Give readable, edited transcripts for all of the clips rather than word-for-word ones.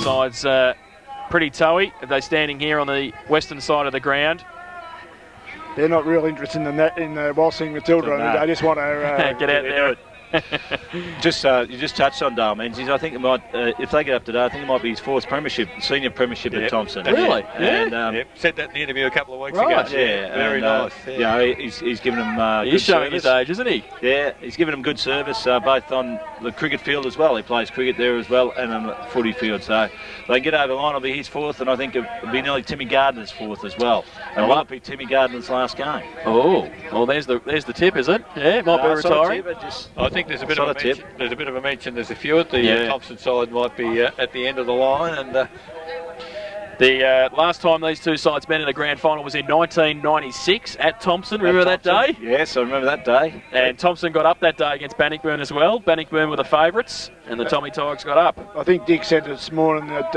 Both sides pretty toey. They're standing here on the western side of the ground. They're not real interested in that in waltzing Matilda. No. They just want to get out there. You just touched on Dale Menzies. I think it might, if they get up today, I think it might be his fourth premiership, senior premiership at Thomson. Really? And, said that in the interview a couple of weeks Right. ago. Yeah, Very nice. Yeah, he's given them He's good showing service. his age, isn't he? Yeah, he's given them good service, both on the cricket field as well. He plays cricket there as well, and on the footy field. So they get over the line. It'll be his fourth, and I think it'll be nearly Timmy Gardner's fourth as well. And it might be Timmy Gardner's last game. Oh, well, there's the tip, is it? Yeah, it might be retiring. I think there's a bit of a mention. There's a bit of a mention. There's a few at the Thomson side might be at the end of the line, and the last time these two sides met in a grand final was in 1996 at Thomson. Remember that day? Yes, I remember that day. And Thomson got up that day against Bannockburn as well. Bannockburn were the favourites, and the Tommy Tigers got up. I think Dick said this morning that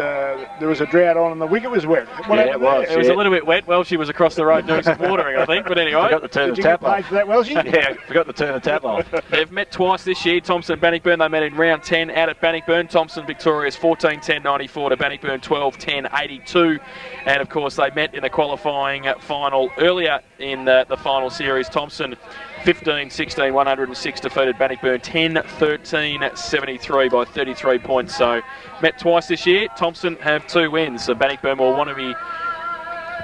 there was a drought on and the wicket was wet. It was a little bit wet. Welshie was across the road doing some watering, I think. But anyway, forgot to turn the tap off. For that, Welshie? Yeah, forgot to turn the tap off. They've met twice this year, Thomson and Bannockburn. They met in round 10 out at Bannockburn. Thomson victorious 14-10-94 to Bannockburn 12-10-82. And of course, they met in the qualifying final earlier in the final series. Thomson 15-16, 106 defeated Bannockburn 10-13-73 by 33 points. So met twice this year. Thomson have 2 wins. So Bannockburn will want to be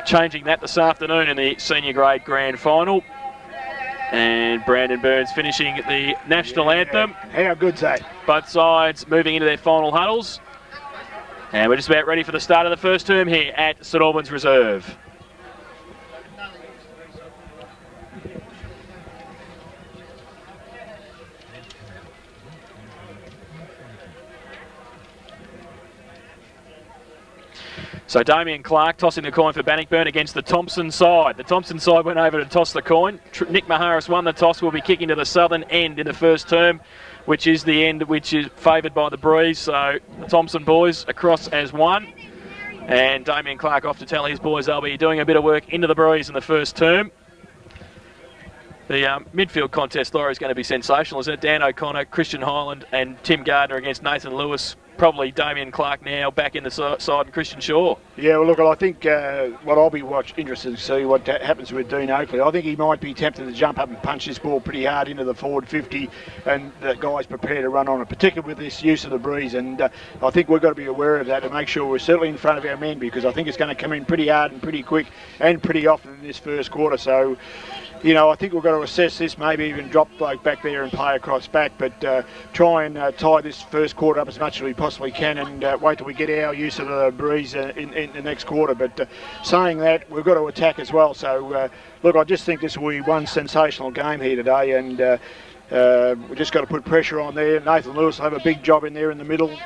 changing that this afternoon in the senior grade grand final. And Brandon Burns finishing the national anthem. How good's that? Both sides moving into their final huddles. And we're just about ready for the start of the first term here at St Albans Reserve. So Damien Clark tossing the coin for Bannockburn against the Thomson side. The Thomson side went over to toss the coin. Nick Maharis won the toss. Will be kicking to the southern end in the first term, which is the end which is favoured by the breeze. So the Thomson boys across as one. And Damien Clark off to tell his boys they'll be doing a bit of work into the breeze in the first term. The midfield contest, Laurie, is going to be sensational, isn't it? Dan O'Connor, Christian Hyland and Tim Gardner against Nathan Lewis. Probably Damien Clark now back in the side and Christian Shaw. Yeah, well, look, I think what I'll be interested to see what happens with Dean Oakley. I think he might be tempted to jump up and punch this ball pretty hard into the forward 50, and the guys prepared to run on it, particularly with this use of the breeze. And I think we've got to be aware of that and make sure we're certainly in front of our men, because I think it's going to come in pretty hard and pretty quick and pretty often in this first quarter. So, you know, I think we've got to assess this, maybe even drop bloke back there and play across back, but try and tie this first quarter up as much as we possibly can, and wait till we get our use of the breeze in the next quarter. But saying that, we've got to attack as well. So, look, I just think this will be one sensational game here today, and we've just got to put pressure on there. Nathan Lewis will have a big job in there in the middle.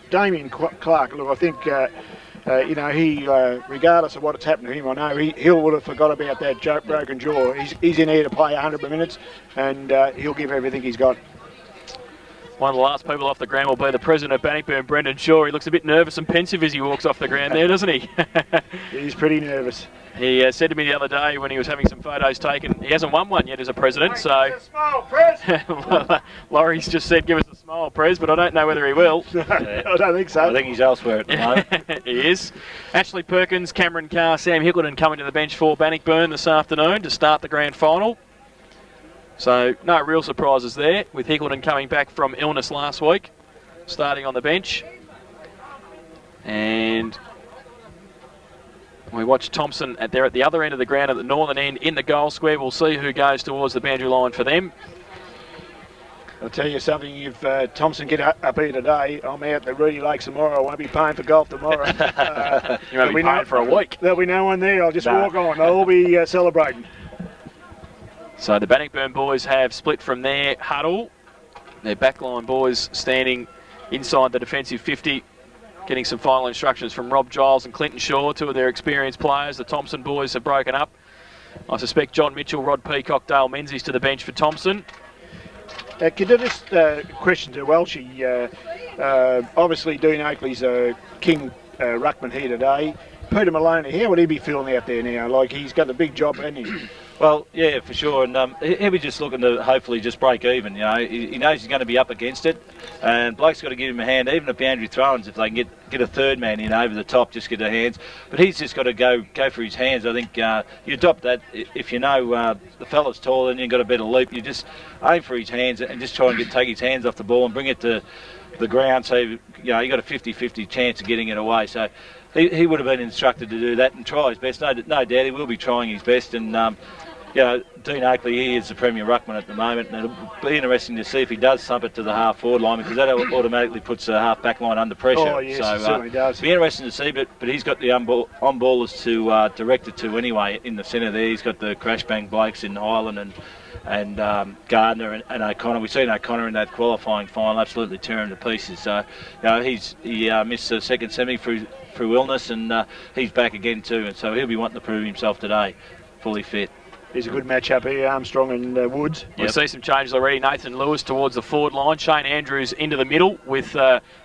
Damien Clark, look, I think... you know, he, regardless of what's happened to him, I know he would have forgot about that broken jaw. He's in here to play 100 minutes, and he'll give everything he's got. One of the last people off the ground will be the president of Bannockburn, Brendan Shaw. He looks a bit nervous and pensive as he walks off the ground there, doesn't he? He's pretty nervous. He said to me the other day when he was having some photos taken, he hasn't won one yet as a president, so... Smile, Prez! Laurie's just said, give us a smile, Prez, but I don't know whether he will. I don't think so. I think he's elsewhere at the moment. He is. Ashley Perkins, Cameron Carr, Sam Hickleton coming to the bench for Bannockburn this afternoon to start the grand final. So no real surprises there, with Hickleton coming back from illness last week, starting on the bench. And we watch Thomson at the other end of the ground, at the northern end, in the goal square. We'll see who goes towards the boundary line for them. I'll tell you something, if Thomson get up here today, I'm out at Reedy Lakes tomorrow. I won't be paying for golf tomorrow. You won't be paying for a week. There'll be no one there. I'll just walk on. They'll all be celebrating. So the Bannockburn boys have split from their huddle. Their backline boys standing inside the defensive 50, getting some final instructions from Rob Giles and Clinton Shaw, two of their experienced players. The Thomson boys have broken up. I suspect John Mitchell, Rod Peacock, Dale Menzies to the bench for Thomson. Could I just question to Welshie? Obviously, Dean Oakley's king ruckman here today. Peter Maloney, how would he be feeling out there now? Like, he's got the big job, hasn't he? Well, yeah, for sure, and he'll be just looking to hopefully just break even. You know, he knows he's going to be up against it, and Blake's got to give him a hand. Even if Andrew Throwins, if they can get a third man in over the top, just get their hands. But he's just got to go for his hands. I think you adopt that if you know the fella's taller and you've got a better leap. You just aim for his hands and just try and take his hands off the ball and bring it to the ground. So you got a 50-50 chance of getting it away. So. He would have been instructed to do that and try his best. No doubt he will be trying his best. And, Dean Oakley, he is the Premier Ruckman at the moment. And it'll be interesting to see if he does thump it to the half-forward line, because that automatically puts the half-back line under pressure. Oh, yes, it certainly does. It'll be interesting to see, but he's got the on-ballers to direct it to anyway in the centre there. He's got the crash-bang Blakes in Highland and Gardner and O'Connor. We've seen O'Connor in that qualifying final absolutely tear him to pieces. So, he missed the second semi through illness, and he's back again too, and so he'll be wanting to prove himself today, fully fit. Here's a good match-up here, Armstrong and Woods. Yep. We'll see some changes already. Nathan Lewis towards the forward line. Shane Andrews into the middle with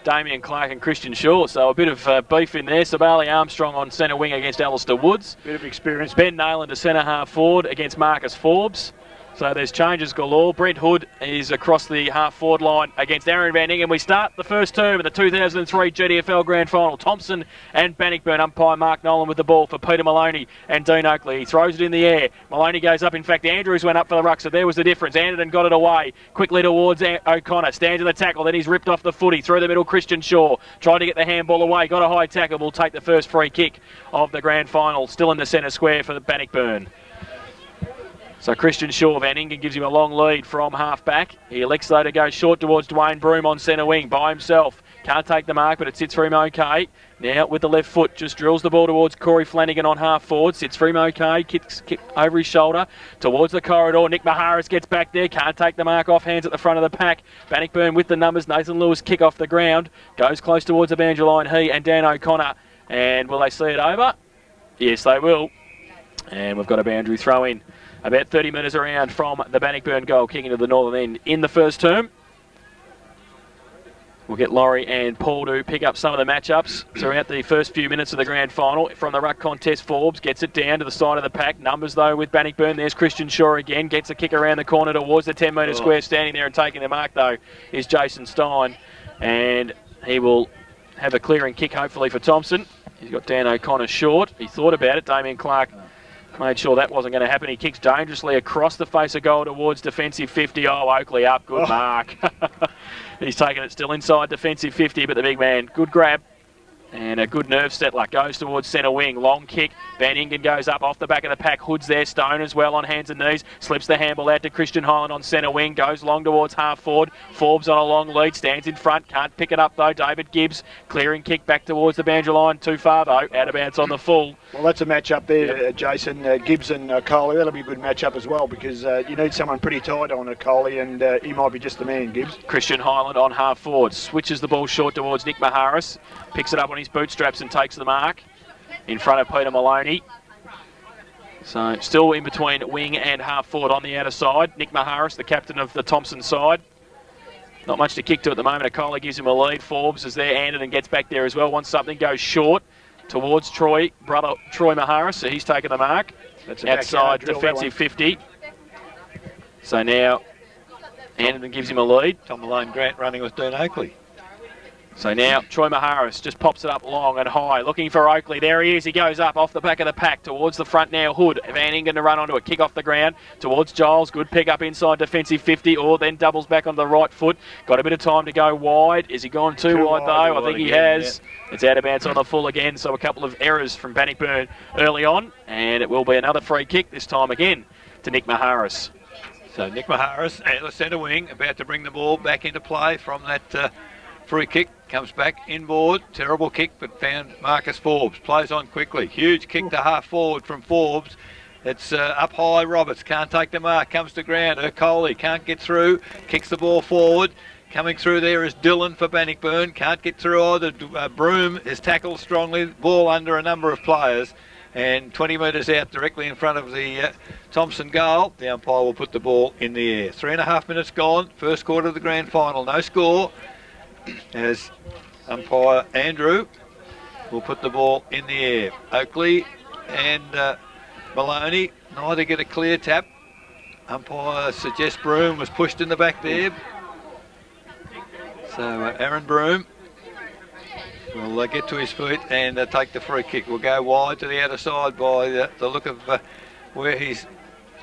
Damien Clark and Christian Shaw. So a bit of beef in there. Sabali Armstrong on centre wing against Alistair Woods. Bit of experience. Ben Nayland to centre half forward against Marcus Forbes. So there's changes galore. Brent Hood is across the half-forward line against Aaron Van Ingen. We start the first term of the 2003 GDFL Grand Final. Thomson and Bannockburn. Umpire Mark Nolan with the ball for Peter Maloney and Dean Oakley. He throws it in the air. Maloney goes up. In fact, Andrews went up for the ruck, so there was the difference. Anderton got it away. Quickly towards O'Connor. Stands in the tackle. Then he's ripped off the footy. Through the middle, Christian Shaw. Tried to get the handball away. Got a high tackle. Will take the first free kick of the Grand Final. Still in the centre square for the Bannockburn. So Christian Shaw, Van Ingen gives him a long lead from half-back. He elects, though, to go short towards Dwayne Broom on centre wing by himself. Can't take the mark, but it sits for him okay. Now, with the left foot, just drills the ball towards Corey Flanagan on half-forward. Sits for him okay. Kicks over his shoulder towards the corridor. Nick Maharis gets back there. Can't take the mark off. Hands at the front of the pack. Bannockburn with the numbers. Nathan Lewis kick off the ground. Goes close towards the boundary line. He and Dan O'Connor. And will they see it over? Yes, they will. And we've got a boundary throw in. About 30 metres around from the Bannockburn goal, kicking to the northern end in the first term. We'll get Laurie and Paul to pick up some of the matchups throughout the first few minutes of the grand final. From the ruck contest, Forbes gets it down to the side of the pack. Numbers, though, with Bannockburn. There's Christian Shaw again. Gets a kick around the corner towards the 10-metre square. Standing there and taking the mark, though, is Jason Stein. And he will have a clearing kick, hopefully, for Thomson. He's got Dan O'Connor short. He thought about it. Damien Clark made sure that wasn't going to happen. He kicks dangerously across the face of goal towards defensive 50. Oh, Oakley up. Good mark. He's taking it still inside defensive 50, but the big man, good grab. And a good nerve settler. Goes towards centre wing. Long kick. Van Ingen goes up off the back of the pack. Hood's there. Stone as well on hands and knees. Slips the handball out to Christian Highland on centre wing. Goes long towards half forward. Forbes on a long lead. Stands in front. Can't pick it up though. David Gibbs. Clearing kick back towards the boundary line. Too far though. Out of bounds on the full. Well, that's a match up there, Jason. Gibbs and Coley. That'll be a good match up as well, because you need someone pretty tight on Coley, and he might be just the man, Gibbs. Christian Highland on half forward. Switches the ball short towards Nick Maharis. Picks it up on his bootstraps and takes the mark in front of Peter Maloney. So still in between wing and half forward on the outer side. Nick Maharis, the captain of the Thomson side. Not much to kick to at the moment. Acola gives him a lead. Forbes is there. Anderton gets back there as well. Wants something. Goes short towards Troy Maharis. So he's taken the mark. That's outside defensive 50. So now Anderton gives him a lead. Tom Malone Grant running with Dean Oakley. So now Troy Maharis just pops it up long and high, looking for Oakley. There he is. He goes up off the back of the pack towards the front now. Hood. Van Ingen to run onto it. Kick off the ground towards Giles. Good pick up inside defensive 50, or then doubles back on the right foot. Got a bit of time to go wide. Has he gone too wide though? I think he has. Yeah. It's out of bounds on the full again, so a couple of errors from Bannockburn early on, and it will be another free kick, this time again to Nick Maharis. So Nick Maharis at the centre wing, about to bring the ball back into play from that free kick. Comes back inboard. Terrible kick, but found Marcus Forbes. Plays on quickly. Huge kick to half forward from Forbes. It's up high. Roberts can't take the mark. Comes to ground. Ercole can't get through. Kicks the ball forward. Coming through there is Dillon for Bannockburn. Can't get through either. Broom is tackled strongly. Ball under a number of players. And 20 metres out directly in front of the Thomson goal. The umpire will put the ball in the air. 3.5 minutes gone. First quarter of the grand final. No score. As umpire Andrew will put the ball in the air. Oakley and Maloney, neither get a clear tap. Umpire suggests Broom was pushed in the back there. So Aaron Broom will get to his feet and take the free kick. Will go wide to the outer side by the look of where he's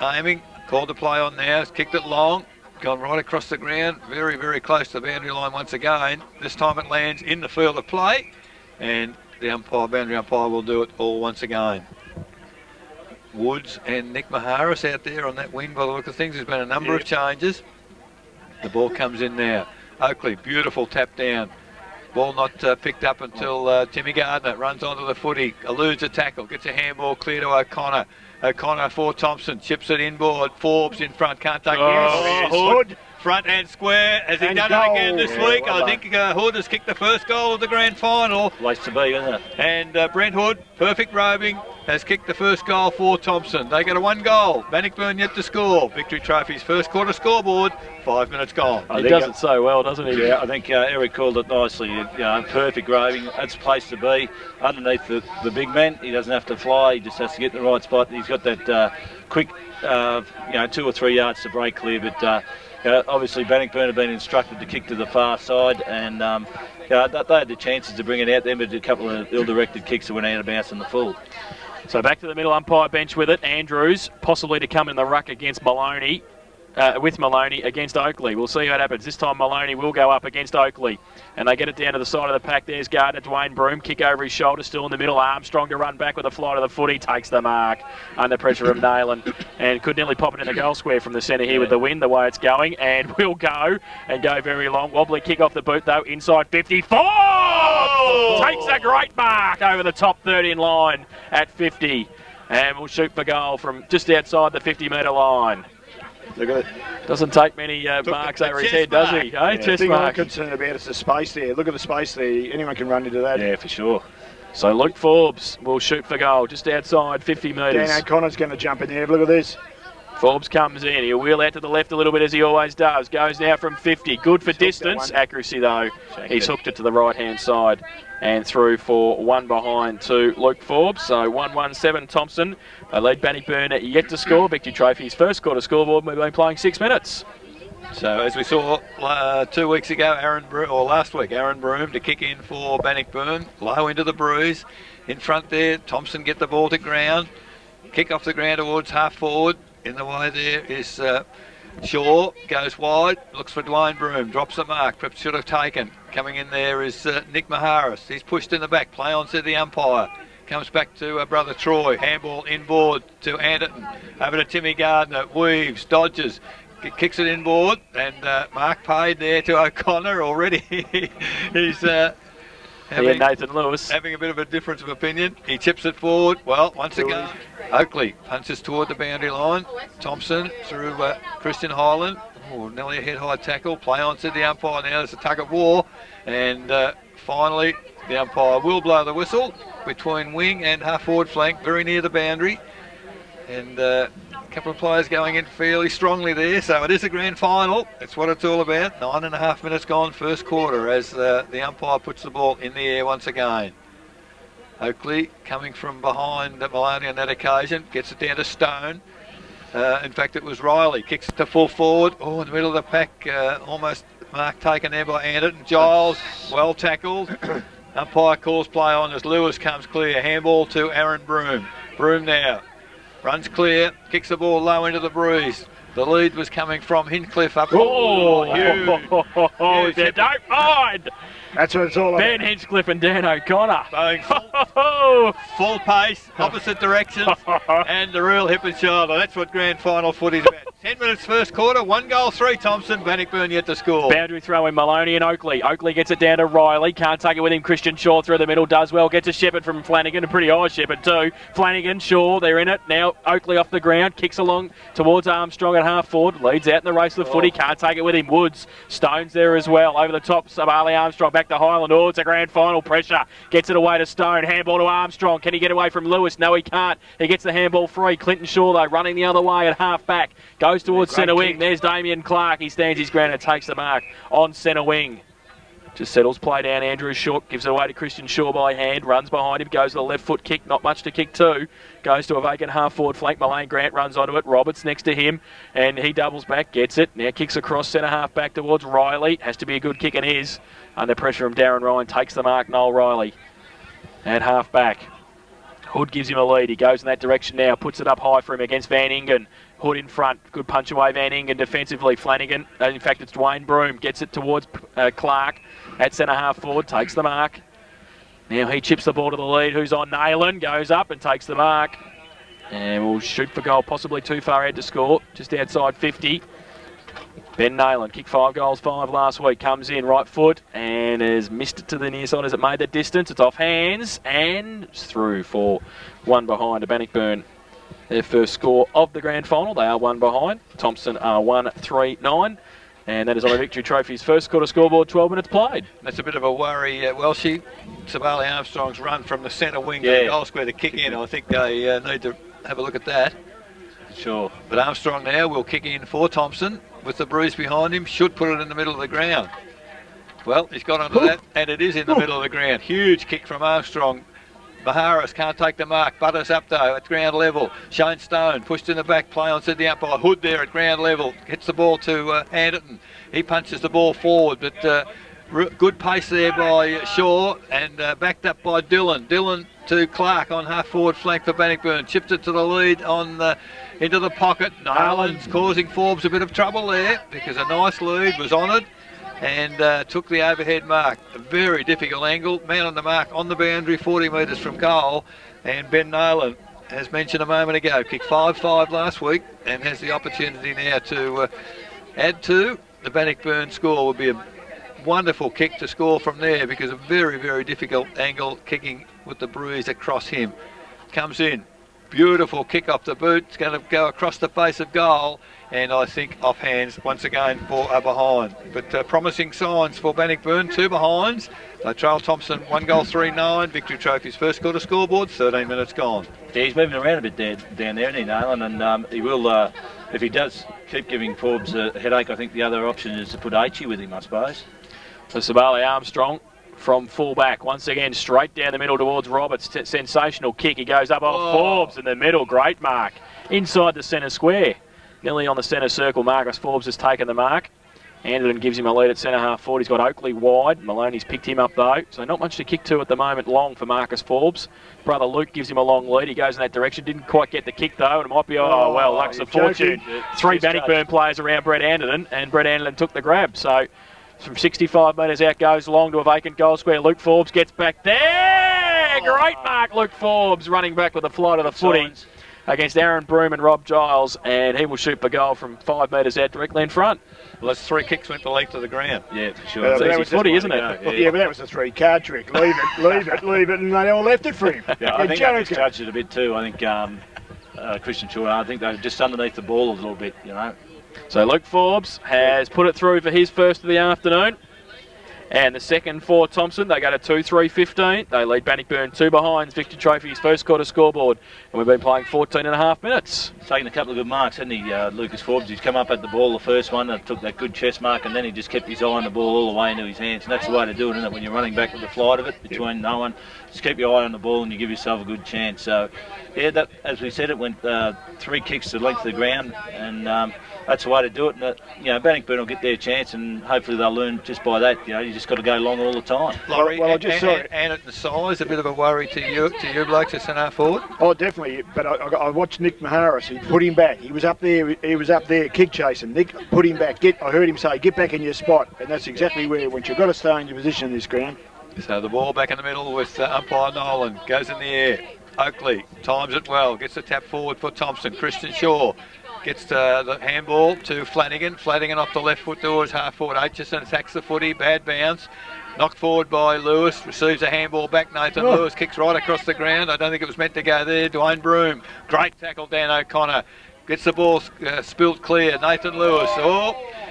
aiming. Called to play on now. He's kicked it long. Gone right across the ground. Very, very close to the boundary line once again. This time it lands in the field of play. And the boundary umpire will do it all once again. Woods and Nick Maharis out there on that wing by the look of things. There's been a number of changes. The ball comes in now. Oakley, beautiful tap down. Ball not picked up until Timmy Gardner runs onto the footy, eludes a tackle, gets a handball clear to O'Connor. O'Connor for Thomson, chips it inboard. Forbes in front, can't take it. Hood, front and square. Has he done it again this week? Well I think Hood has kicked the first goal of the grand final. Place to be, isn't it? And Brent Hood, perfect roving, has kicked the first goal for Thomson. They get a 1 goal. Bannockburn yet to score. Victory Trophy's first quarter scoreboard. 5 minutes gone. He does it so well, doesn't he? Yeah, I think Eric called it nicely. Perfect roving. That's a place to be. Underneath the big man, he doesn't have to fly. He just has to get in the right spot. He's got that quick, 2 or 3 yards to break clear. But obviously Bannockburn have been instructed to kick to the far side, and they had the chances to bring it out there, but a couple of ill-directed kicks that went out of bounds in the full. So back to the middle umpire bench with it. Andrews possibly to come in the ruck against Maloney. With Maloney against Oakley. We'll see what happens. This time Maloney will go up against Oakley. And they get it down to the side of the pack. There's Gardner, Dwayne Broom. Kick over his shoulder, still in the middle. Armstrong to run back with a fly to the footy. Takes the mark under pressure of Nayland. And could nearly pop it in the goal square from the centre here with the wind, the way it's going. And will go and go very long. Wobbly kick off the boot though. Inside 54! Takes a great mark over the top 13 line at 50. And will shoot for goal from just outside the 50-metre line. Look at it. Doesn't take many marks over his head, does he? The Chest thing I'm mark. concerned about is the space there. Look at the space there. Anyone can run into that. Yeah, for sure. So Luke Forbes will shoot for goal just outside 50 metres. Dan O'Connor's going to jump in there. Look at this. Forbes comes in. He'll wheel out to the left a little bit as he always does. Goes now from 50. Good for distance. Accuracy though. He's hooked it to the right-hand side and through for 1 behind to Luke Forbes. So 1-1-7 Thomson. They lead Bannockburn yet to score. Victory Trophy's first quarter scoreboard. We've been playing 6 minutes. So as we saw 2 weeks ago, last week, Aaron Broom to kick in for Bannockburn. Low into the breeze. In front there, Thomson get the ball to ground. Kick off the ground towards half forward. In the way there is Shaw, goes wide, looks for Dwayne Broom, drops the mark, perhaps should have taken. Coming in there is Nick Maharis. He's pushed in the back, play on to the umpire. Comes back to brother Troy, handball inboard to Anderton. Over to Timmy Gardner, weaves, dodges, kicks it inboard, and mark paid there to O'Connor already. He's Nathan Lewis having a bit of a difference of opinion. He chips it forward. Well, once again, Oakley punches toward the boundary line. Thomson through Christian Highland. Oh, nearly a head-high tackle. Play on to the umpire now. There's a tug of war. And finally, the umpire will blow the whistle between wing and half-forward flank, very near the boundary. And a couple of players going in fairly strongly there. So it is a grand final. That's what it's all about. 9.5 minutes gone, first quarter, as the umpire puts the ball in the air once again. Oakley coming from behind Maloney on that occasion, gets it down to Stone. In fact, it was Riley, kicks it to full forward. Oh, in the middle of the pack, almost mark taken there by Anderton. Giles, well tackled. Umpire calls play on as Lewis comes clear. Handball to Aaron Broom. Broom now runs clear, kicks the ball low into the breeze. The lead was coming from Hinchcliffe up. Huge. Don't mind. That's what it's all about. Ben Hinchcliffe and Dan O'Connor. Going full pace, opposite directions, and the real hip and shoulder. That's what grand final footy's about. 10 minutes first quarter, 1 goal, 3 Thomson. Bannockburn yet to score. Boundary throw in Maloney and Oakley. Oakley gets it down to Riley. Can't take it with him. Christian Shaw through the middle. Does well. Gets a Shepherd from Flanagan. A pretty high Shepherd too. Flanagan, Shaw, they're in it. Now Oakley off the ground. Kicks along towards Armstrong at half forward. Leads out in the race of the footy. Can't take it with him. Woods. Stone's there as well. Over the top, Sabali Armstrong back to Highland. Oh, it's a grand final. Pressure. Gets it away to Stone. Handball to Armstrong. Can he get away from Lewis? No, he can't. He gets the handball free. Clinton Shaw, though, running the other way at half back. Goes towards centre wing. There's Damien Clark. He stands his ground and takes the mark on centre wing. Just settles play down. Andrew Shook gives it away to Christian Shaw by hand. Runs behind him. Goes to the left foot kick. Not much to kick to. Goes to a vacant half forward flank. Mullane Grant runs onto it. Roberts next to him. And he doubles back. Gets it. Now kicks across centre half back towards Riley. Has to be a good kick and is. Under pressure from Darren Ryan. Takes the mark. Noel Riley. And half back. Hood gives him a lead. He goes in that direction now. Puts it up high for him against Van Ingen. Hood in front. Good punch away Van Ingen defensively. Flanagan. In fact, it's Dwayne Broom. Gets it towards Clark. At centre half forward. Takes the mark. Now he chips the ball to the lead. Who's on? Nayland. Goes up and takes the mark. And will shoot for goal. Possibly too far out to score. Just outside 50. Ben Nayland, kicked 5 goals, 5 last week, comes in, right foot, and has missed it to the near side as it made the distance. It's off hands, and it's through for one behind to Bannockburn. Their first score of the grand final. They are one behind. Thomson are 1-3-9, and that is on the Victory Trophy's first quarter scoreboard, 12 minutes played. That's a bit of a worry, Welshie. Sabali Armstrong's run from the centre wing to the goal square to kick in. I think they need to have a look at that. Sure. But Armstrong now will kick in for Thomson with the bruise behind him. Should put it in the middle of the ground. Well, he's got onto that, and it is in the middle of the ground. Huge kick from Armstrong. Maharis can't take the mark. Butters up though at ground level. Shane Stone pushed in the back. Play on Sydney up by Hood there at ground level. Hits the ball to Anderton. He punches the ball forward, but good pace there by Shaw and backed up by Dillon. Dillon to Clark on half forward flank for Bannockburn. Chipped it to the lead on into the pocket. Nayland's causing Forbes a bit of trouble there because a nice lead was honoured and took the overhead mark. A very difficult angle. Man on the mark on the boundary, 40 metres from goal. And Ben Nayland, as mentioned a moment ago, kicked 5-5 last week and has the opportunity now to add to the Bannockburn score. Would be a wonderful kick to score from there because a very, very difficult angle kicking with the bruise across him. Comes in. Beautiful kick off the boot. It's going to go across the face of goal. And I think off hands once again for a behind. But promising signs for Bannockburn. 2 behinds. They trail Thomson 1 goal 3-9. Victory Trophy's first quarter scoreboard. 13 minutes gone. Yeah, he's moving around a bit there, down there, isn't he, Nayland? And he will, if he does keep giving Forbes a headache, I think the other option is to put H with him, I suppose. For Sabali Armstrong from full back. Once again, straight down the middle towards Roberts. Sensational kick. He goes up on Forbes in the middle. Great mark. Inside the centre square. Nearly on the centre circle. Marcus Forbes has taken the mark. Anderton gives him a lead at centre half forward. He's got Oakley wide. Maloney's picked him up though. So not much to kick to at the moment long for Marcus Forbes. Brother Luke gives him a long lead. He goes in that direction. Didn't quite get the kick though. And it might be, luck's of fortune. 3 Bannockburn players around Brett Anderton. And Brett Anderton took the grab. So from 65 metres out goes long to a vacant goal square. Luke Forbes gets back there. Great mark, Luke Forbes running back with a fly to the footy against Aaron Broom and Rob Giles, and he will shoot for goal from 5 metres out directly in front. Well, that's 3 kicks went the length of the ground. Yeah, for sure. It's easy footy, isn't it? Yeah, but that was a 3-card trick. Leave it, and they all left it for him. Yeah, I think they misjudged it a bit too. I think Christian Shaw, I think they're just underneath the ball a little bit, you know. So Luke Forbes has put it through for his first of the afternoon. And the second for Thomson, they go to 2-3-15. They lead Bannockburn 2 behinds. Victory Trophy's first quarter scoreboard. And we've been playing 14 and a half minutes. He's taken a couple of good marks, hasn't he, Lucas Forbes? He's come up at the ball, the first one, and took that good chest mark, and then he just kept his eye on the ball all the way into his hands. And that's the way to do it, isn't it, when you're running back with the flight of it between no one. Just keep your eye on the ball and you give yourself a good chance. So, yeah, that, as we said, it went 3 kicks to the length of the ground, and that's the way to do it. And, Bannockburn will get their chance, and hopefully they'll learn just by that. You just got to go long all the time. Laurie, and at the size, a bit of a worry to you blokes at centre forward. Oh, definitely. But I watched Nick Maharis. He put him back. He was up there. Kick chasing. Nick put him back. I heard him say, "Get back in your spot," and that's exactly where. Once you've got to stay in your position in this ground. So the ball back in the middle with umpire Nolan. Goes in the air. Oakley times it well. Gets the tap forward for Thomson. Christian Shaw gets the handball to Flanagan. Flanagan off the left foot towards half forward. Aitchison attacks the footy. Bad bounce. Knocked forward by Lewis. Receives a handball back. Nathan Lewis kicks right across the ground. I don't think it was meant to go there. Dwayne Broom. Great tackle, Dan O'Connor. Gets the ball spilt clear. Nathan Lewis.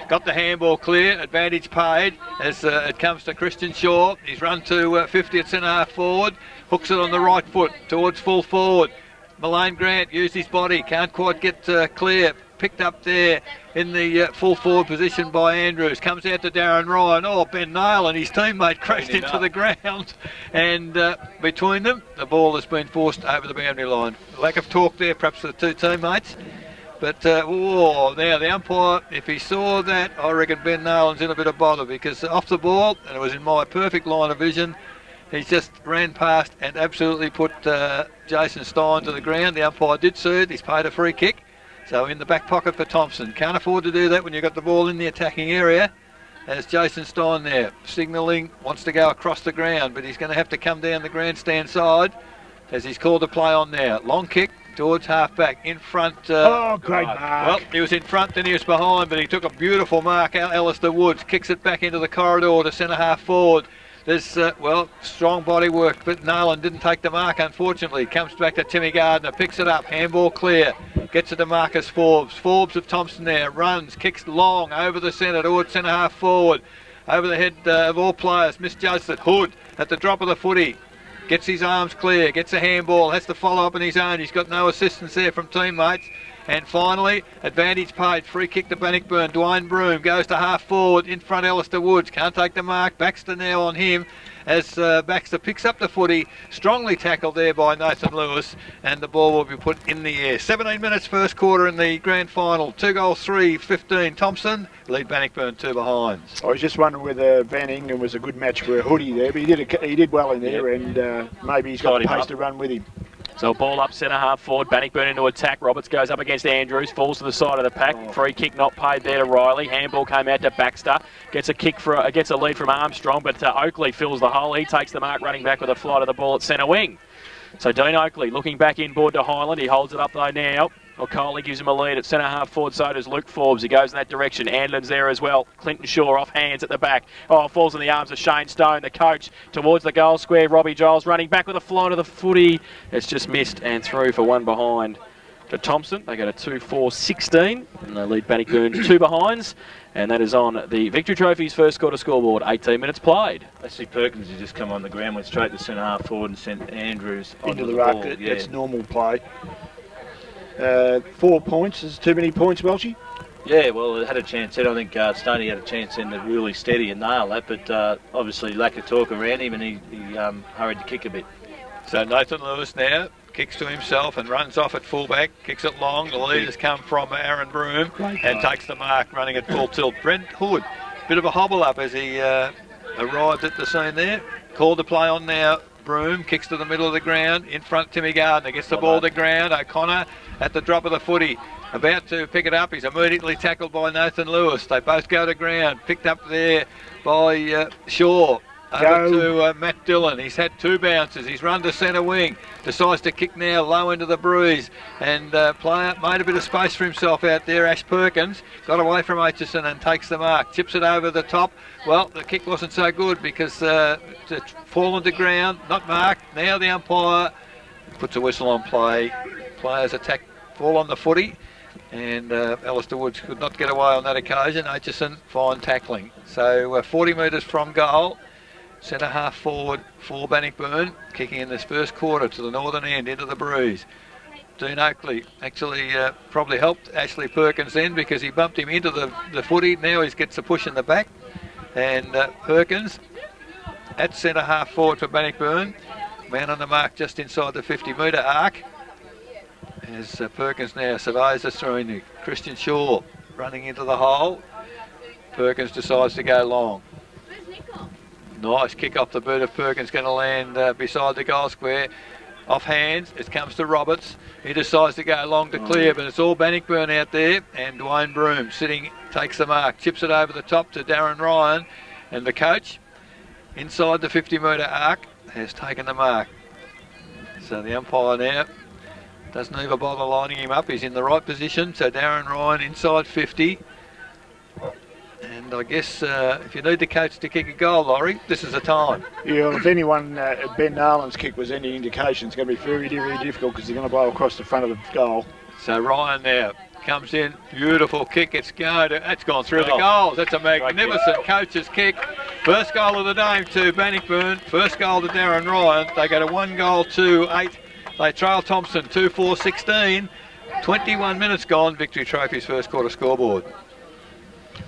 Got the handball clear. Advantage paid as it comes to Christian Shaw. He's run to 50 at centre half forward. Hooks it on the right foot towards full forward. Mullane Grant used his body. Can't quite get clear. picked up there in the full forward position by Andrews. Comes out to Darren Ryan. Oh, Ben Nail and his teammate crashed into the ground. And between them, the ball has been forced over the boundary line. Lack of talk there, perhaps, for the two teammates. But now the umpire, if he saw that, I reckon Ben Nolan's in a bit of bother, because off the ball, and it was in my perfect line of vision, he just ran past and absolutely put Jason Stein to the ground. The umpire did see it. He's paid a free kick. So in the back pocket for Thomson. Can't afford to do that when you've got the ball in the attacking area. As Jason Stein there, signalling, wants to go across the ground, but he's going to have to come down the grandstand side as he's called a play on now. Long kick towards half-back, in front. Great mark. Well, he was in front, then he was behind, but he took a beautiful mark out. Alistair Woods kicks it back into the corridor to centre-half forward. There's, strong body work, but Nolan didn't take the mark, unfortunately. Comes back to Timmy Gardner, picks it up, handball clear. Gets it to Marcus Forbes. Forbes of Thomson there, runs, kicks long over the centre towards centre-half forward. Over the head of all players, misjudged it. Hood at the drop of the footy. Gets his arms clear, gets a handball, has to follow up on his own. He's got no assistance there from teammates. And finally, advantage paid, free kick to Bannockburn. Dwayne Broom goes to half forward, in front Alistair Woods, can't take the mark. Baxter now on him as Baxter picks up the footy, strongly tackled there by Nathan Lewis, and the ball will be put in the air. 17 minutes first quarter in the grand final. 2 goals, 3-15 Thomson, lead Bannockburn 2 behinds. I was just wondering whether Van England was a good match for a Hoodie there, but he did well in there, and maybe he's got the pace to run with him. So ball up centre half forward, Bannockburn into attack. Roberts goes up against Andrews, falls to the side of the pack. Free kick not paid there to Riley. Handball came out to Baxter. Gets a lead from Armstrong, but Oakley fills the hole. He takes the mark, running back with a flight of the ball at centre wing. So Dean Oakley looking back inboard to Highland. He holds it up though now. O'Coley gives him a lead at centre half forward, so does Luke Forbes. He goes in that direction. Andlin's there as well. Clinton Shaw off hands at the back. Falls in the arms of Shane Stone, the coach, towards the goal square. Robbie Giles running back with a fly to the footy. It's just missed and through for one behind to Thomson. They go to 2-4-16 and they lead Bannockburn 2 behinds. And that is on the Victory Trophy's first quarter scoreboard. 18 minutes played. I see Perkins has just come on the ground, went straight to centre half forward and sent Andrews into the ball. ruck. That's normal play. 4 points. Is too many points, Welchie? Yeah, well, it had a chance then. I think Stoney had a chance then to really steady and nail that, but obviously lack of talk around him, and he hurried to kick a bit. So Nathan Lewis now kicks to himself and runs off at fullback, kicks it long. The lead has come from Aaron Broom and takes the mark, running at full tilt. Brent Hood, bit of a hobble up as he arrived at the scene there. Called to play on now. Broom kicks to the middle of the ground, in front Timmy Gardner, gets the ball to ground. O'Connor at the drop of the footy, about to pick it up. He's immediately tackled by Nathan Lewis. They both go to ground, picked up there by Shaw. Over to Matt Dillon. He's had 2 bounces. He's run to centre wing. Decides to kick now low into the breeze. And player made a bit of space for himself out there. Ash Perkins got away from Aitchison and takes the mark. Chips it over the top. Well, the kick wasn't so good because it's fallen to ground. Not marked. Now the umpire puts a whistle on play. Players attack, fall on the footy. And Alistair Woods could not get away on that occasion. Aitchison, fine tackling. So 40 metres from goal. Centre half forward for Bannockburn, kicking in this first quarter to the northern end into the breeze. Dean Oakley actually probably helped Ashley Perkins then because he bumped him into the footy. Now he gets a push in the back. And Perkins at centre half forward for Bannockburn. Man on the mark just inside the 50-metre arc. As Perkins now surveys the screen. Christian Shaw running into the hole. Perkins decides to go long. Nice kick off the boot of Perkins, going to land beside the goal square. Off hands, it comes to Roberts. He decides to go long to clear, but it's all Bannockburn out there. And Dwayne Broom sitting, takes the mark, chips it over the top to Darren Ryan. And the coach, inside the 50-metre arc, has taken the mark. So the umpire now doesn't even bother lining him up. He's in the right position. So Darren Ryan inside 50. And I guess if you need the coach to kick a goal, Laurie, this is the time. Yeah, well, if anyone, Ben Nolan's kick was any indication, it's going to be very, very difficult because they're going to blow across the front of the goal. So Ryan now comes in, beautiful kick. It's gone through the goals. That's a magnificent coach's kick. First goal of the game to Bannockburn. First goal to Darren Ryan. They go to 1 goal, 2-8. They trail Thomson 2-4-16. 21 minutes gone. Victory Trophy's first quarter scoreboard.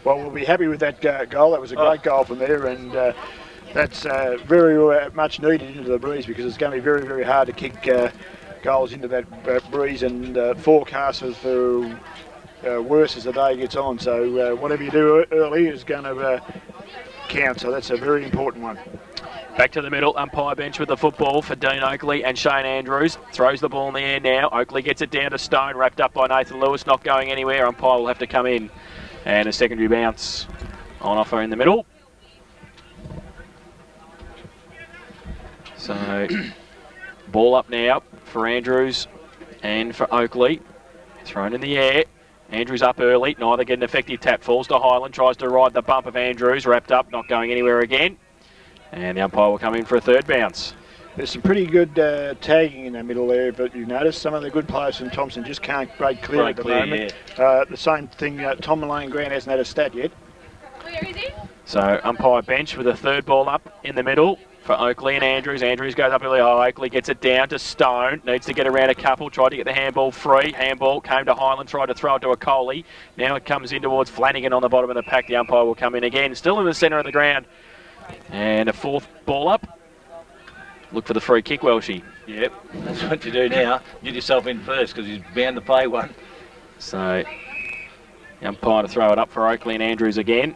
Well, we'll be happy with that goal. That was a great goal from there, and that's very much needed into the breeze, because it's going to be very, very hard to kick goals into that breeze, and forecasters for worse as the day gets on. So whatever you do early is going to count. So that's a very important one. Back to the middle, umpire bench with the football for Dean Oakley and Shane Andrews. Throws the ball in the air now. Oakley gets it down to Stone, wrapped up by Nathan Lewis, not going anywhere. Umpire will have to come in. And a secondary bounce on offer in the middle. So, ball up now for Andrews and for Oakley. Thrown in the air. Andrews up early, neither get an effective tap. Falls to Highland, tries to ride the bump of Andrews, wrapped up, not going anywhere again. And the umpire will come in for a third bounce. There's some pretty good tagging in the middle there, but you notice some of the good players from Thomson just can't break clear at the moment. Yeah. The same thing, Tom Malone Grant hasn't had a stat yet. Where is he? So umpire bench with a third ball up in the middle for Oakley and Andrews. Andrews goes up really high. Oakley gets it down to Stone. Needs to get around a couple. Tried to get the handball free. Handball came to Highland. Tried to throw it to a Coley. Now it comes in towards Flanagan on the bottom of the pack. The umpire will come in again. Still in the centre of the ground. And a fourth ball up. Look for the free kick, Welshie. Yep, that's what you do now. Get yourself in first, because he's bound to pay one. So, the umpire to throw it up for Oakley and Andrews again.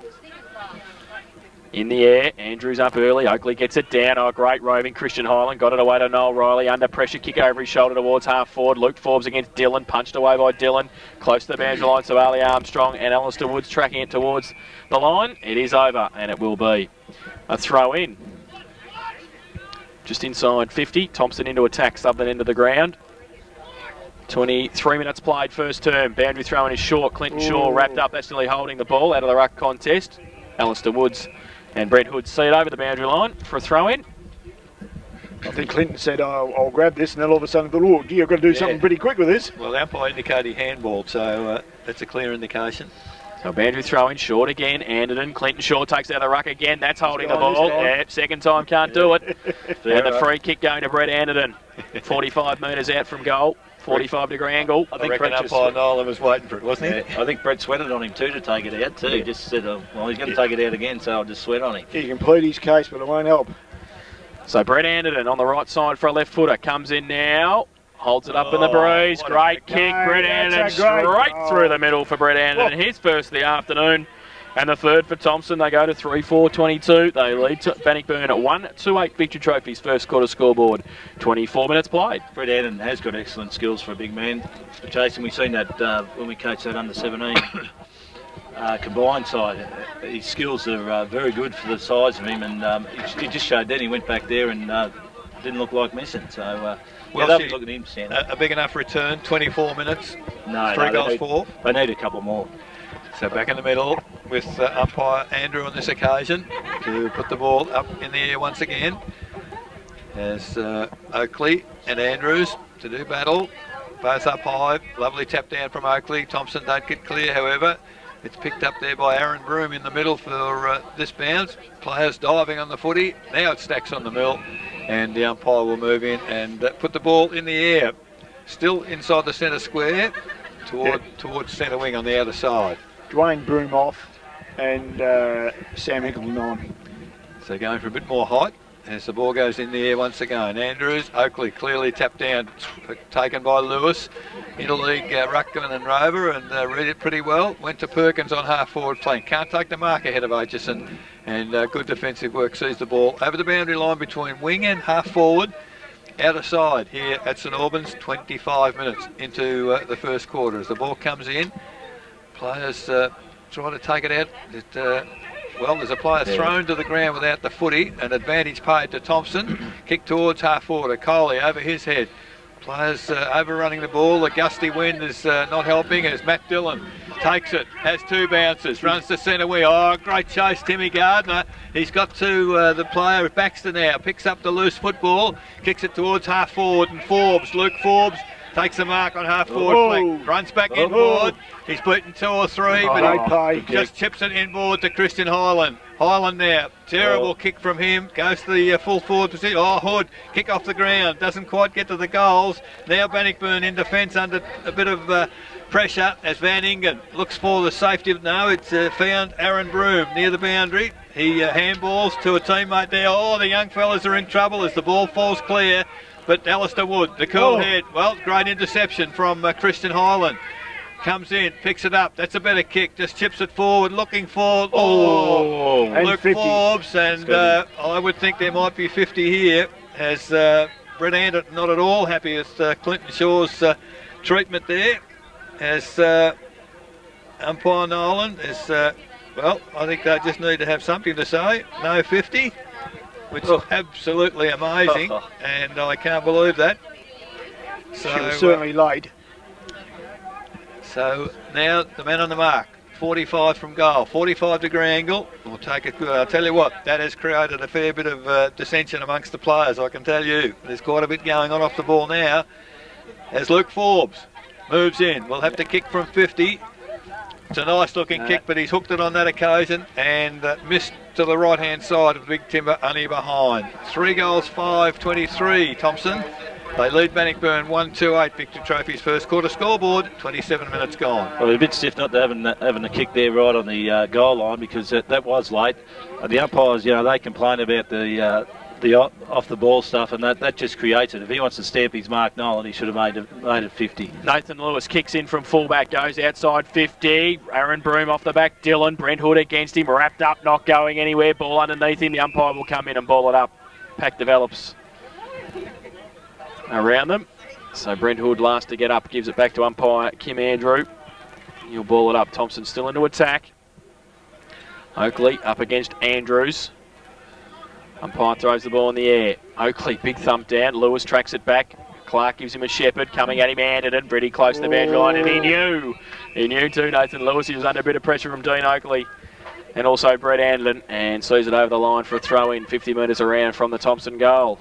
In the air, Andrews up early. Oakley gets it down. Oh, great roving. Christian Highland got it away to Noel Riley. Under pressure, kick over his shoulder towards half forward. Luke Forbes against Dylan. Punched away by Dylan. Close to the boundary line. So Ali Armstrong and Alistair Woods tracking it towards the line. It is over, and it will be a throw in. Just inside 50. Thomson into attack, southern end of the ground. 23 minutes played first term. Boundary throwing is short. Clinton Shaw wrapped up. That's nearly holding the ball out of the ruck contest. Alistair Woods and Brett Hood see it over the boundary line for a throw in. I think Clinton said, I'll grab this, and then all of a sudden thought, oh, gee, I've got to do something pretty quick with this. Well, the umpire indicated he handballed, so that's a clear indication. So boundary throw in short again. Anderton. Clinton Shaw takes out of the ruck again. That's holding the ball. Yep, second time can't do it. And the free kick going to Brett Anderton. 45 metres out from goal. 45-degree angle. I think umpire Nolan was waiting for it, wasn't he? I think Brett sweated on him too to take it out too. He just said, well, he's going to take it out again, so I'll just sweat on him. He can plead his case, but it won't help. So Brett Anderton on the right side for a left footer. Comes in now. Holds it up in the breeze. Great kick. Brett Anderton straight through the middle for Brett Anderton. His first of the afternoon. And the third for Thomson. They go to 3-4-22. They lead to Bannockburn at 1-2-8 Victory Trophy's first quarter scoreboard. 24 minutes played. Brett Anderton has got excellent skills for a big man. Jason, we've seen that when we coached that under 17 combined side. His skills are very good for the size of him, and he just showed then he went back there and didn't look like missing. So they'll be looking at him, Sam. A big enough return, 24 minutes. No, 3 goals, 4. They need a couple more. So back in the middle with umpire Andrew on this occasion to put the ball up in the air once again. As Oakley and Andrews to do battle. Both up high. Lovely tap down from Oakley. Thomson don't get clear, however. It's picked up there by Aaron Broom in the middle for this bounce. Players diving on the footy. Now it stacks on the mill. And the umpire will move in and put the ball in the air. Still inside the centre square towards centre wing on the outer side. Dwayne Broom off and Sam Hickleton on. So going for a bit more height as the ball goes in the air once again. Andrews, Oakley clearly tapped down, taken by Lewis. Interleague Ruckman and Rover, and read it pretty well. Went to Perkins on half forward flank. Can't take the mark ahead of Aitchison, and good defensive work. Sees the ball over the boundary line between wing and half forward. Outer side here at St Albans, 25 minutes into the first quarter. As the ball comes in, players try to take it out. There's a player thrown to the ground without the footy. An advantage paid to Thomson. Kick towards half forward. Coley over his head. Players overrunning the ball. The gusty wind is not helping as Matt Dillon takes it. Has 2 bounces. Runs to centre wing. Oh, great chase, Timmy Gardner. He's got to the player Baxter now. Picks up the loose football. Kicks it towards half forward. And Forbes, Luke Forbes, takes the mark on half forward flank. Runs back inboard. He's beaten 2 or 3, but he just chips it inboard to Christian Highland. Highland now, terrible kick from him, goes to the full forward position. Oh, Hood, kick off the ground, doesn't quite get to the goals. Now Bannockburn in defence under a bit of pressure as Van Ingen looks for the safety. No, it's found Aaron Broom near the boundary. He handballs to a teammate there. Oh, the young fellas are in trouble as the ball falls clear. But Alistair Wood, the cool head, well, great interception from Christian Highland. Comes in, picks it up. That's a better kick. Just chips it forward, looking for Luke Forbes, and I would think there might be 50 here. As Brett Anderton not at all happy with Clinton Shaw's treatment there. As umpire Nolan is, well, I think they just need to have something to say. No 50, which is absolutely amazing, and I can't believe that. So she was certainly late. So now the man on the mark, 45 from goal, 45 degree angle. We'll take it good. I'll tell you what, that has created a fair bit of dissension amongst the players, I can tell you. There's quite a bit going on off the ball now. As Luke Forbes moves in, we'll have to kick from 50. It's a nice looking kick, but he's hooked it on that occasion and missed to the right hand side of the big timber, only behind. 3 goals, 5-23, Thomson. They lead Bannockburn 1-2-8. Victory Trophy's first quarter scoreboard. 27 minutes gone. Well, a bit stiff not having a kick there right on the goal line because that was late. The umpires, they complain about the off the ball stuff, and that just creates it. If he wants to stamp his Mark Nolan, he should have made it 50. Nathan Lewis kicks in from fullback, goes outside 50. Aaron Broom off the back. Dylan Brent Hood against him, wrapped up, not going anywhere. Ball underneath him. The umpire will come in and ball it up. Pack develops around them. So Brent Hood last to get up, gives it back to umpire Kim Andrew. He'll ball it up. Thompson still into attack. Oakley up against Andrews. Umpire throws the ball in the air. Oakley, big thump down. Lewis tracks it back. Clark gives him a shepherd. Coming at him, Anderton. Pretty close to the boundary line, and he knew. He knew too, Nathan Lewis. He was under a bit of pressure from Dean Oakley. And also Brett Anderton. And sees it over the line for a throw-in 50 metres around from the Thomson goal.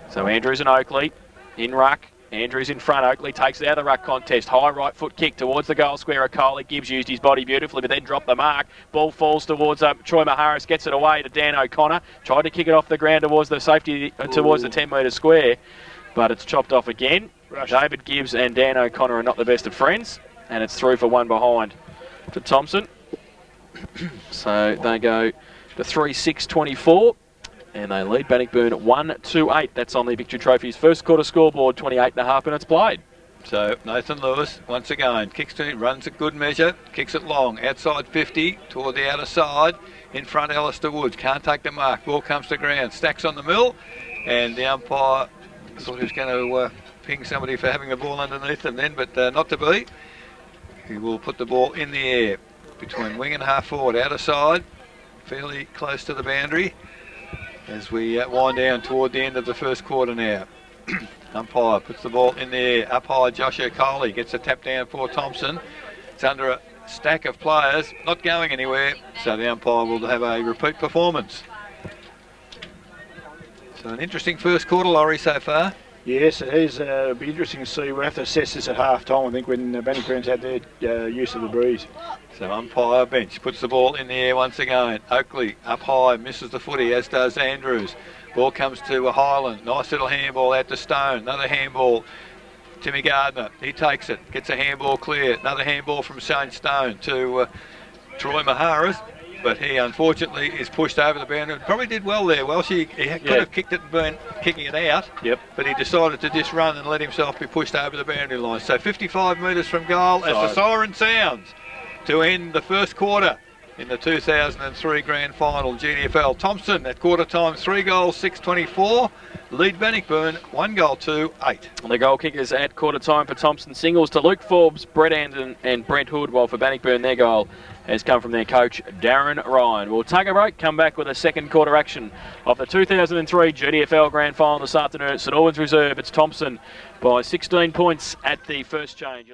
So Andrews and Oakley in ruck. Andrews in front. Oakley takes it out of the ruck contest. High right foot kick towards the goal square. Coley Gibbs used his body beautifully, but then dropped the mark. Ball falls towards Troy Maharis, gets it away to Dan O'Connor. Tried to kick it off the ground towards the safety, towards the 10-metre square, but it's chopped off again. David Gibbs and Dan O'Connor are not the best of friends, and it's through for one behind to Thomson. So they go to 3-6-24. And they lead Bannockburn 1-2-8. That's on the Victory Trophy's first quarter scoreboard, 28.5 minutes played. So Nathan Lewis, once again, kicks to him, runs a good measure, kicks it long, outside 50, toward the outer side, in front Alistair Woods, can't take the mark, ball comes to ground, stacks on the mill, and the umpire thought he was going to ping somebody for having the ball underneath them then, but not to be. He will put the ball in the air, between wing and half forward, outer side, fairly close to the boundary. As we wind down toward the end of the first quarter now. Umpire puts the ball in the air. Up high, Josh O'Coley gets a tap down for Thomson. It's under a stack of players, not going anywhere, so the umpire will have a repeat performance. So an interesting first quarter, Laurie, so far. Yes, it is. It'll be interesting to see. We'll have to assess this at half time, I think, when Bannockburn's had their use of the breeze. So umpire bench puts the ball in the air once again. Oakley up high, misses the footy, as does Andrews. Ball comes to Highland. Nice little handball out to Stone. Another handball. Timmy Gardner, he takes it, gets a handball clear. Another handball from Shane Stone to Troy Maharis. But he unfortunately is pushed over the boundary. Probably did well there. He could have kicked it and been kicking it out. Yep. But he decided to just run and let himself be pushed over the boundary line. So 55 metres from goal as the siren sounds to end the first quarter in the 2003 Grand Final GDFL. Thomson at quarter time, 3 goals, 6-24. Lead Bannockburn, 1 goal, 2-8. The goal kickers at quarter time for Thomson. Singles to Luke Forbes, Brett Anderton and Brent Hood, while for Bannockburn their goal has come from their coach Darren Ryan. We'll take a break, come back with a second quarter action of the 2003 GDFL Grand Final this afternoon at St Albans Reserve. It's Thomson by 16 points at the first change.